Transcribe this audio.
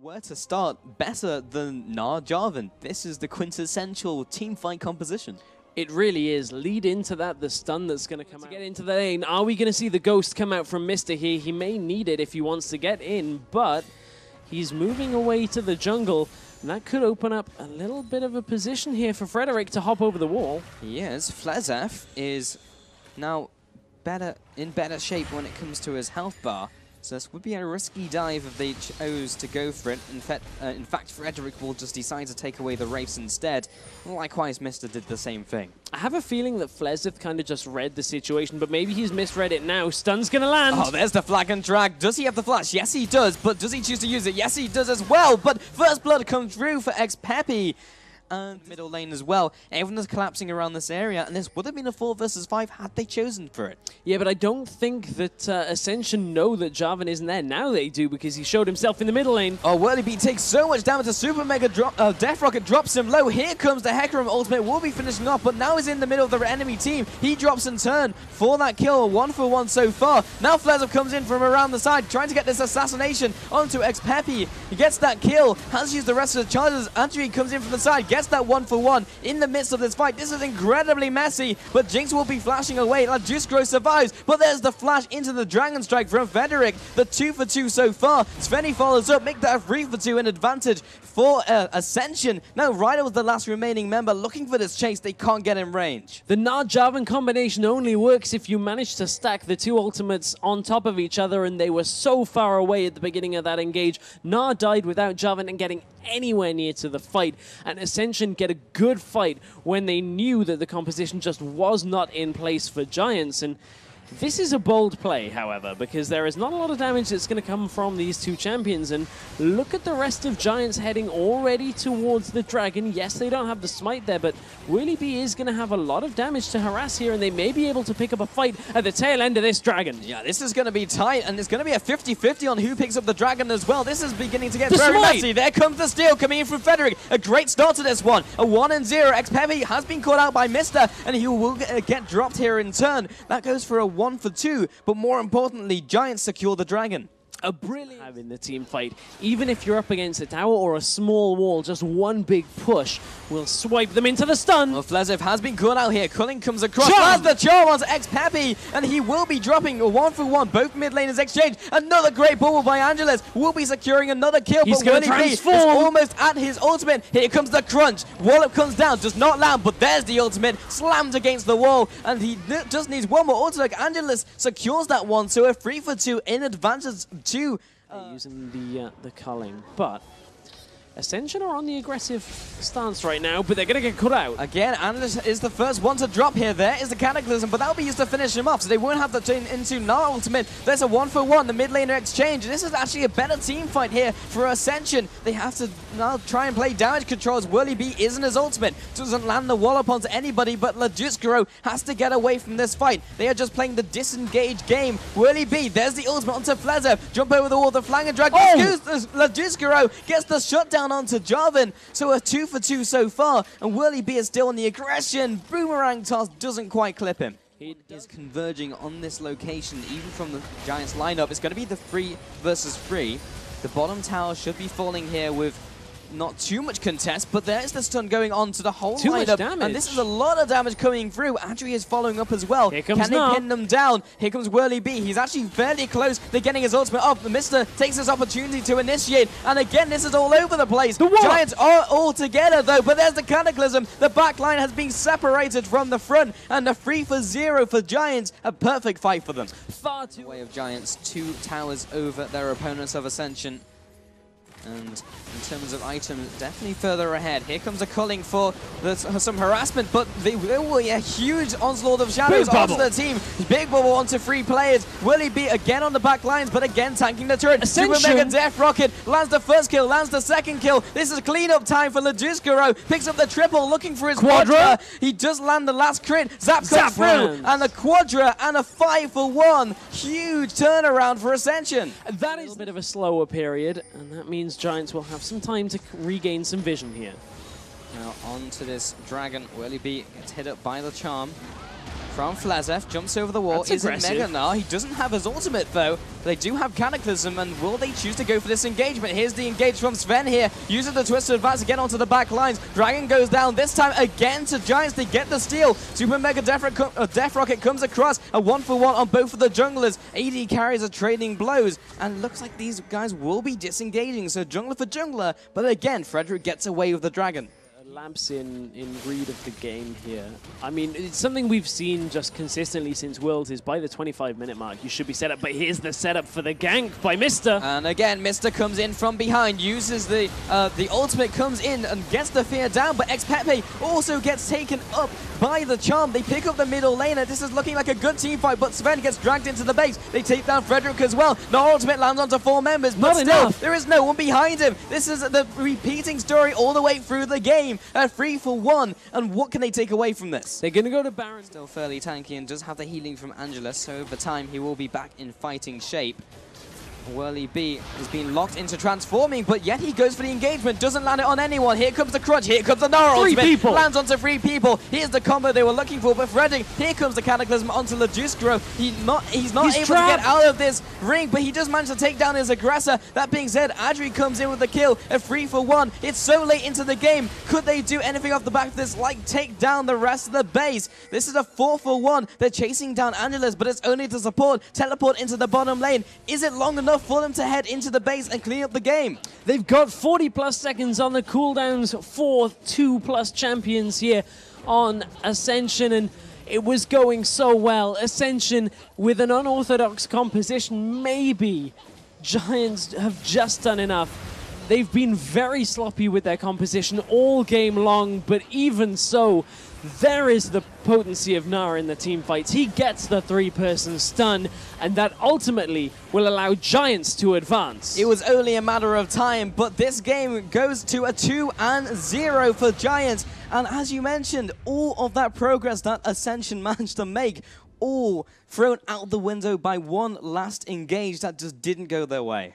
Where to start better than Jarvan? This is the quintessential teamfight composition. It really is. Lead into that, the stun that's going to come out. To get into the lane, are we going to see the ghost come out from Mr. here? He may need it if he wants to get in, but he's moving away to the jungle. And that could open up a little bit of a position here for Frederick to hop over the wall. Yes, Flezeth is now in better shape when it comes to his health bar. So this would be a risky dive if they chose to go for it. In fact, Frederick will just decide to take away the Wraiths instead. Likewise, Mr. did the same thing. I have a feeling that Flezeth kind of just read the situation, but maybe he's misread it now. Stun's going to land. Oh, there's the flag and drag. Does he have the flash? Yes, he does. But does he choose to use it? Yes, he does as well. But first blood comes through for xPePii. And middle lane as well. Everyone is collapsing around this area, and this would have been a 4 versus 5 had they chosen for it. Yeah, but I don't think that Ascension know that Jarvan isn't there. Now they do, because he showed himself in the middle lane. Oh, Werlyb takes so much damage. A super mega drop. Death Rocket drops him low. Here comes the Hecarim ultimate. Will be finishing off, but now he's in the middle of the enemy team. He drops in turn for that kill. 1-for-1 so far. Now Flezeth comes in from around the side, trying to get this assassination onto xPePii. He gets that kill. Has used the rest of the charges. Adryh comes in from the side, gets that 1-for-1 in the midst of this fight. This is incredibly messy, but Jinx will be flashing away. Ladooscuro survives, but there's the flash into the Dragon Strike from Frederick. The 2-for-2 so far. ZvenE follows up, make that a 3-for-2 in advantage for Ascension. Now Rydle was the last remaining member looking for this chase. They can't get in range. The Jarvan combination only works if you manage to stack the two ultimates on top of each other, and they were so far away at the beginning of that engage. Gnar died without Jarvan and getting anywhere near to the fight, and Ascension get a good fight when they knew that the composition just was not in place for Giants. And this is a bold play, however, because there is not a lot of damage that's going to come from these two champions. And look at the rest of Giants heading already towards the dragon. Yes, they don't have the smite there, but Werlyb is going to have a lot of damage to harass here, and they may be able to pick up a fight at the tail end of this dragon. Yeah, this is going to be tight, and it's going to be a 50-50 on who picks up the dragon as well. This is beginning to get very messy. There comes the steal coming in from Frederick. A great start to this one. A 1-0. xPePii has been caught out by Mr., and he will get dropped here in turn. That goes for a 1-for-2, but more importantly, Giants secure the dragon. A brilliant have in the team fight. Even if you're up against a tower or a small wall, just one big push will swipe them into the stun. Well, Flezeth has been caught out here. Cologne comes across. Has the charm onto xPePii, and he will be dropping a 1-for-1. Both mid laners exchange. Another great bubble by Angelus. Will be securing another kill, He's but Werlyb is almost at his ultimate. Here comes the crunch. Wallop comes down, does not land, but there's the ultimate. Slammed against the wall, and he just needs one more ultimate. Angelus secures that one, so a 3-for-2 in advantage to using the culling, but Ascension are on the aggressive stance right now, but they're going to get cut out. Again, Adryh is the first one to drop here. There is the Cataclysm, but that'll be used to finish him off, so they won't have to turn into Gnar ultimate. There's a 1-for-1, the mid laner exchange. This is actually a better team fight here for Ascension. They have to now try and play damage control as Werlyb isn't his ultimate. Doesn't land the wallop onto anybody, but Ladooscuro has to get away from this fight. They are just playing the disengaged game. Werlyb, there's the ultimate onto Flezeth. Jump over the wall, the flank and drag. Ladooscuro gets the shutdown onto Jarvan, so a 2-for-2 so far, and Werlyb is still on the aggression. Boomerang toss doesn't quite clip him. He is converging on this location, even from the Giants lineup. It's going to be the 3 versus 3. The bottom tower should be falling here with not too much contest, but there's the stun going on to the whole lineup, and this is a lot of damage coming through. Adryh is following up as well. Here comes Can they pin them down? Here comes Werlyb. He's actually fairly close. They're getting his ultimate off. The Mr. takes this opportunity to initiate, and again, this is all over the place. The Giants are all together though, but there's the Cataclysm. The back line has been separated from the front, and a 3-for-0 for Giants. A perfect fight for them. Far too way of Giants, 2 towers over their opponents of Ascension. And in terms of items, definitely further ahead. Here comes a culling for some harassment, but there will be a huge onslaught of shadows onto the team. Big bubble onto 3 players. Werlyb again on the back lines, but again tanking the turret. Ascension. Super Mega Death Rocket lands the first kill, lands the second kill. This is cleanup time for Ladooscuro. Picks up the triple, looking for his Quadra. He does land the last crit. Zap comes through, and a Quadra and a 5-for-1. Huge turnaround for Ascension. That is a bit of a slower period, and that means Giants will have some time to regain some vision here. Now on to this dragon. Werlyb gets hit up by the charm. from Flezeth, jumps over the wall, That's is in aggressive. Mega Gnar. He doesn't have his ultimate though. They do have Cataclysm, and will they choose to go for this engagement? Here's the engage from ZvenE here, using the twist to advance to get onto the back lines. Dragon goes down, this time again to Giants to get the steal. Super Mega Death Rocket comes across, a 1-for-1 on both of the junglers. AD carries are trading blows, and looks like these guys will be disengaging, so jungler for jungler, but again, Frederick gets away with the Dragon. Lamps in read of the game here. I mean, it's something we've seen just consistently since Worlds is by the 25-minute mark, you should be set up, but here's the setup for the gank by Mr. And again, Mr. comes in from behind, uses the ultimate, comes in and gets the fear down, but xPePii also gets taken up by the charm. They pick up the middle laner. This is looking like a good team fight, but ZvenE gets dragged into the base. They take down Frederick as well. The ultimate lands onto 4 members, but Not still, enough. there is no one behind him. This is the repeating story all the way through the game. A 3-for-1, and what can they take away from this? They're going to go to Baron. Still fairly tanky and does have the healing from Angela, so over time he will be back in fighting shape. Werlyb has been locked into transforming, but yet he goes for the engagement, doesn't land it on anyone. Here comes the crunch, here comes the Gnar ultimate. 3 people. Lands onto 3 people. Here's the combo they were looking for, but Freddy, here comes the Cataclysm onto Ladooscuro. He's not able to get out of this ring, but he does manage to take down his aggressor. That being said, Adryh comes in with the kill, a 3-for-1. It's so late into the game. Could they do anything off the back of this, like take down the rest of the base? This is a 4-for-1. They're chasing down Angelus, but it's only to support, teleport into the bottom lane. Is it long enough for them to head into the base and clean up the game? They've got 40+ seconds on the cooldowns for 2+ champions here on Ascension, and it was going so well. Ascension with an unorthodox composition, maybe. Giants have just done enough. They've been very sloppy with their composition all game long, but even so, there is the potency of Gnar in the team fights. He gets the 3-person stun, and that ultimately will allow Giants to advance. It was only a matter of time, but this game goes to a 2-0 for Giants. And as you mentioned, all of that progress that Ascension managed to make, all thrown out the window by one last engage that just didn't go their way.